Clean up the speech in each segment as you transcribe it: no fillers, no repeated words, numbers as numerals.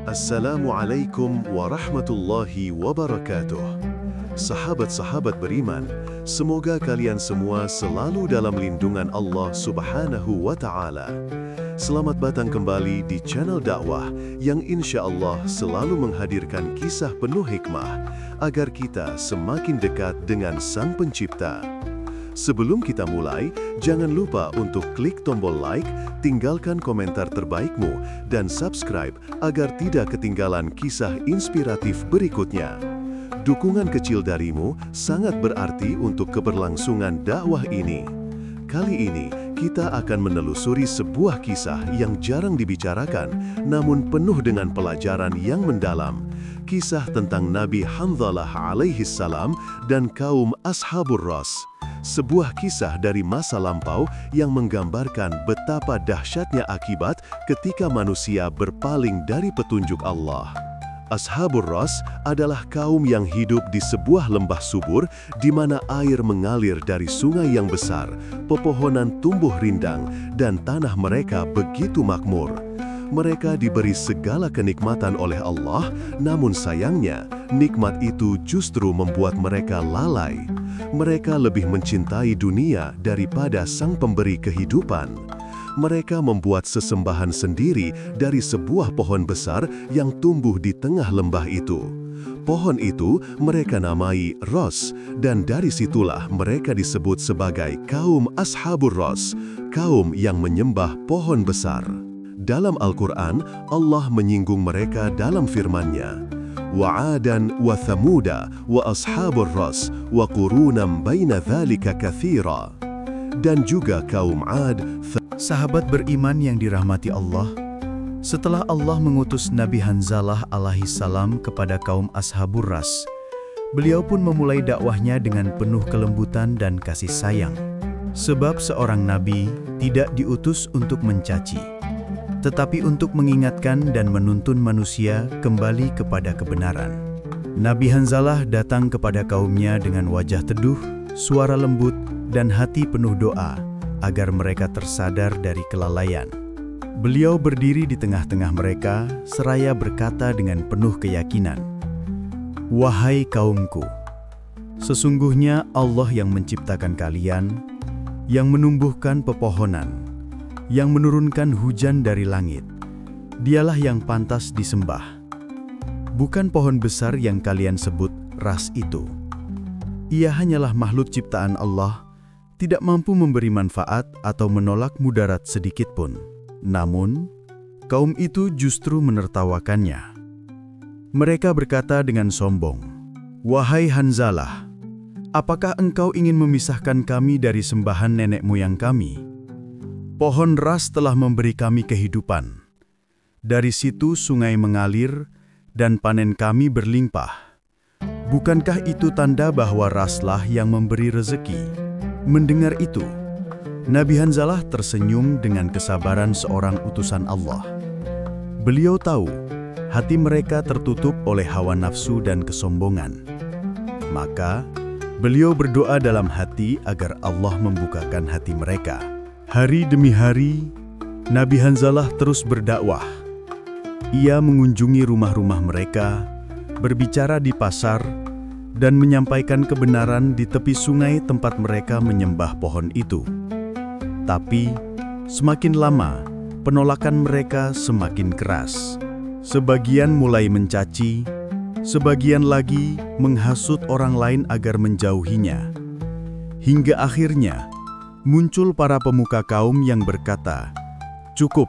Assalamualaikum warahmatullahi wabarakatuh. Sahabat-sahabat beriman, semoga kalian semua selalu dalam lindungan Allah Subhanahu wa Ta'ala. Selamat datang kembali di channel dakwah yang insya Allah selalu menghadirkan kisah penuh hikmah agar kita semakin dekat dengan Sang Pencipta. Sebelum kita mulai, jangan lupa untuk klik tombol like, tinggalkan komentar terbaikmu, dan subscribe agar tidak ketinggalan kisah inspiratif berikutnya. Dukungan kecil darimu sangat berarti untuk keberlangsungan dakwah ini. Kali ini, kita akan menelusuri sebuah kisah yang jarang dibicarakan, namun penuh dengan pelajaran yang mendalam. Kisah tentang Nabi Hanzalah alaihi salam dan kaum Ashabur Ras. Sebuah kisah dari masa lampau yang menggambarkan betapa dahsyatnya akibat ketika manusia berpaling dari petunjuk Allah. Ashabur Ras adalah kaum yang hidup di sebuah lembah subur di mana air mengalir dari sungai yang besar, pepohonan tumbuh rindang, dan tanah mereka begitu makmur. Mereka diberi segala kenikmatan oleh Allah, namun sayangnya, nikmat itu justru membuat mereka lalai. Mereka lebih mencintai dunia daripada Sang Pemberi kehidupan. Mereka membuat sesembahan sendiri dari sebuah pohon besar yang tumbuh di tengah lembah itu. Pohon itu mereka namai Ras, dan dari situlah mereka disebut sebagai kaum Ashabur Ras, kaum yang menyembah pohon besar. Dalam Al-Quran, Allah menyinggung mereka dalam firman-Nya, وَعَادًا وَثَمُودًا وَأَصْحَابُ الرَّسِّ وَقُرُونًا بَيْنَ ذَلِكَ كَثِيرًا. Dan juga kaum Ad. Sahabat beriman yang dirahmati Allah, setelah Allah mengutus Nabi Hanzalah alaihi salam kepada kaum Ashabur Ras, beliau pun memulai dakwahnya dengan penuh kelembutan dan kasih sayang. Sebab seorang nabi tidak diutus untuk mencaci, tetapi untuk mengingatkan dan menuntun manusia kembali kepada kebenaran. Nabi Hanzalah datang kepada kaumnya dengan wajah teduh, suara lembut, dan hati penuh doa agar mereka tersadar dari kelalaian. Beliau berdiri di tengah-tengah mereka seraya berkata dengan penuh keyakinan, "Wahai kaumku, sesungguhnya Allah yang menciptakan kalian, yang menumbuhkan pepohonan, yang menurunkan hujan dari langit. Dialah yang pantas disembah. Bukan pohon besar yang kalian sebut ras itu. Ia hanyalah makhluk ciptaan Allah, tidak mampu memberi manfaat atau menolak mudarat sedikit pun. Namun, kaum itu justru menertawakannya. Mereka berkata dengan sombong, 'Wahai Hanzalah, apakah engkau ingin memisahkan kami dari sembahan nenek moyang kami? Pohon ras telah memberi kami kehidupan. Dari situ sungai mengalir dan panen kami berlimpah. Bukankah itu tanda bahwa raslah yang memberi rezeki?' Mendengar itu, Nabi Hanzalah tersenyum dengan kesabaran seorang utusan Allah. Beliau tahu hati mereka tertutup oleh hawa nafsu dan kesombongan. Maka, beliau berdoa dalam hati agar Allah membukakan hati mereka. Hari demi hari, Nabi Hanzalah terus berdakwah. Ia mengunjungi rumah-rumah mereka, berbicara di pasar, dan menyampaikan kebenaran di tepi sungai tempat mereka menyembah pohon itu. Tapi, semakin lama, penolakan mereka semakin keras. Sebagian mulai mencaci, sebagian lagi menghasut orang lain agar menjauhinya. Hingga akhirnya, muncul para pemuka kaum yang berkata, "Cukup,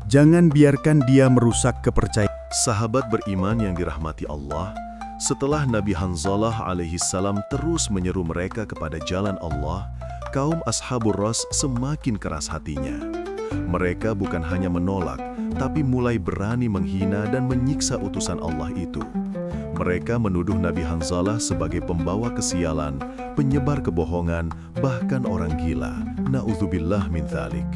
jangan biarkan dia merusak kepercayaan." Sahabat beriman yang dirahmati Allah, setelah Nabi Hanzalah alaihi salam terus menyeru mereka kepada jalan Allah, kaum Ashabur Ras semakin keras hatinya. Mereka bukan hanya menolak, tapi mulai berani menghina dan menyiksa utusan Allah itu. Mereka menuduh Nabi Hanzalah sebagai pembawa kesialan, penyebar kebohongan, bahkan orang gila. Na'udzubillah min dzalik.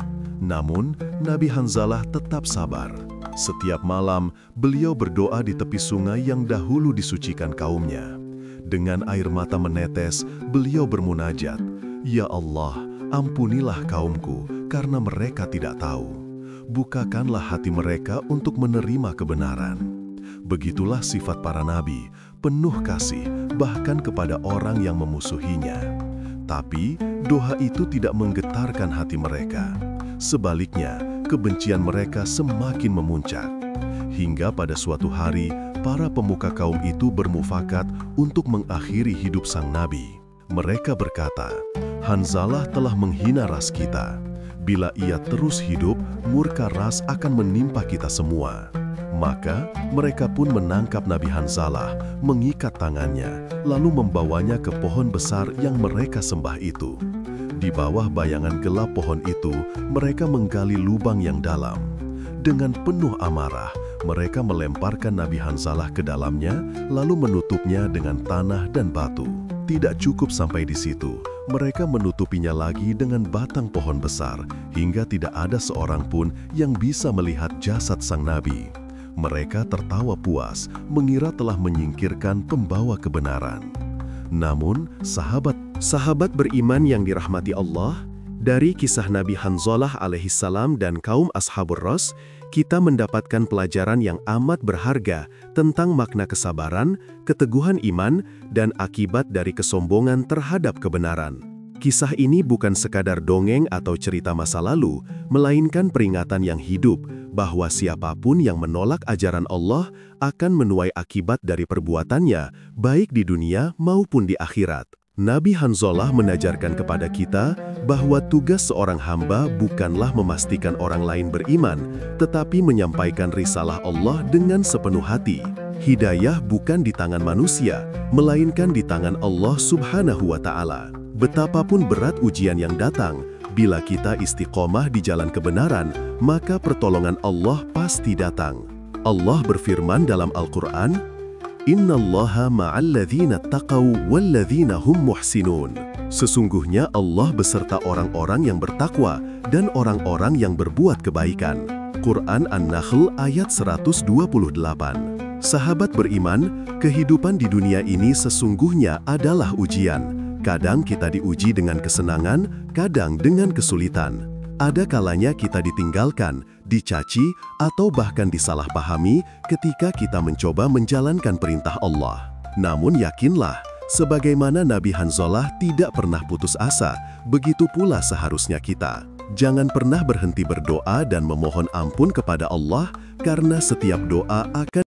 Namun, Nabi Hanzalah tetap sabar. Setiap malam, beliau berdoa di tepi sungai yang dahulu disucikan kaumnya. Dengan air mata menetes, beliau bermunajat, "Ya Allah, ampunilah kaumku, karena mereka tidak tahu. bukakanlah hati mereka untuk menerima kebenaran. Begitulah sifat para nabi, penuh kasih, bahkan kepada orang yang memusuhinya. Tapi, doa itu tidak menggetarkan hati mereka. Sebaliknya, kebencian mereka semakin memuncak. Hingga pada suatu hari, para pemuka kaum itu bermufakat untuk mengakhiri hidup sang nabi. Mereka berkata, "Hanzalah telah menghina ras kita. Bila ia terus hidup, murka ras akan menimpa kita semua." Maka mereka pun menangkap Nabi Hanzalah, mengikat tangannya, lalu membawanya ke pohon besar yang mereka sembah itu. Di bawah bayangan gelap pohon itu, mereka menggali lubang yang dalam. Dengan penuh amarah, mereka melemparkan Nabi Hanzalah ke dalamnya, lalu menutupnya dengan tanah dan batu. Tidak cukup sampai di situ, mereka menutupinya lagi dengan batang pohon besar, hingga tidak ada seorang pun yang bisa melihat jasad sang nabi. Mereka tertawa puas, mengira telah menyingkirkan pembawa kebenaran. Namun, sahabat beriman yang dirahmati Allah, dari kisah Nabi Hanzalah alaihissalam dan kaum Ashabur Ras, kita mendapatkan pelajaran yang amat berharga tentang makna kesabaran, keteguhan iman, dan akibat dari kesombongan terhadap kebenaran. Kisah ini bukan sekadar dongeng atau cerita masa lalu, melainkan peringatan yang hidup bahwa siapapun yang menolak ajaran Allah akan menuai akibat dari perbuatannya, baik di dunia maupun di akhirat. Nabi Hanzalah mengajarkan kepada kita bahwa tugas seorang hamba bukanlah memastikan orang lain beriman, tetapi menyampaikan risalah Allah dengan sepenuh hati. Hidayah bukan di tangan manusia, melainkan di tangan Allah Subhanahu wa Ta'ala. Betapapun berat ujian yang datang, bila kita istiqomah di jalan kebenaran, maka pertolongan Allah pasti datang. Allah berfirman dalam Al-Quran, "Innallaha ma'alladzina taqaw walladzina hum muhsinun." Sesungguhnya Allah beserta orang-orang yang bertakwa dan orang-orang yang berbuat kebaikan. Quran An-Nahl ayat 128. Sahabat beriman, kehidupan di dunia ini sesungguhnya adalah ujian. Kadang kita diuji dengan kesenangan, kadang dengan kesulitan. Ada kalanya kita ditinggalkan, dicaci, atau bahkan disalahpahami ketika kita mencoba menjalankan perintah Allah. Namun yakinlah, sebagaimana Nabi Hanzalah tidak pernah putus asa, begitu pula seharusnya kita. Jangan pernah berhenti berdoa dan memohon ampun kepada Allah, karena setiap doa akan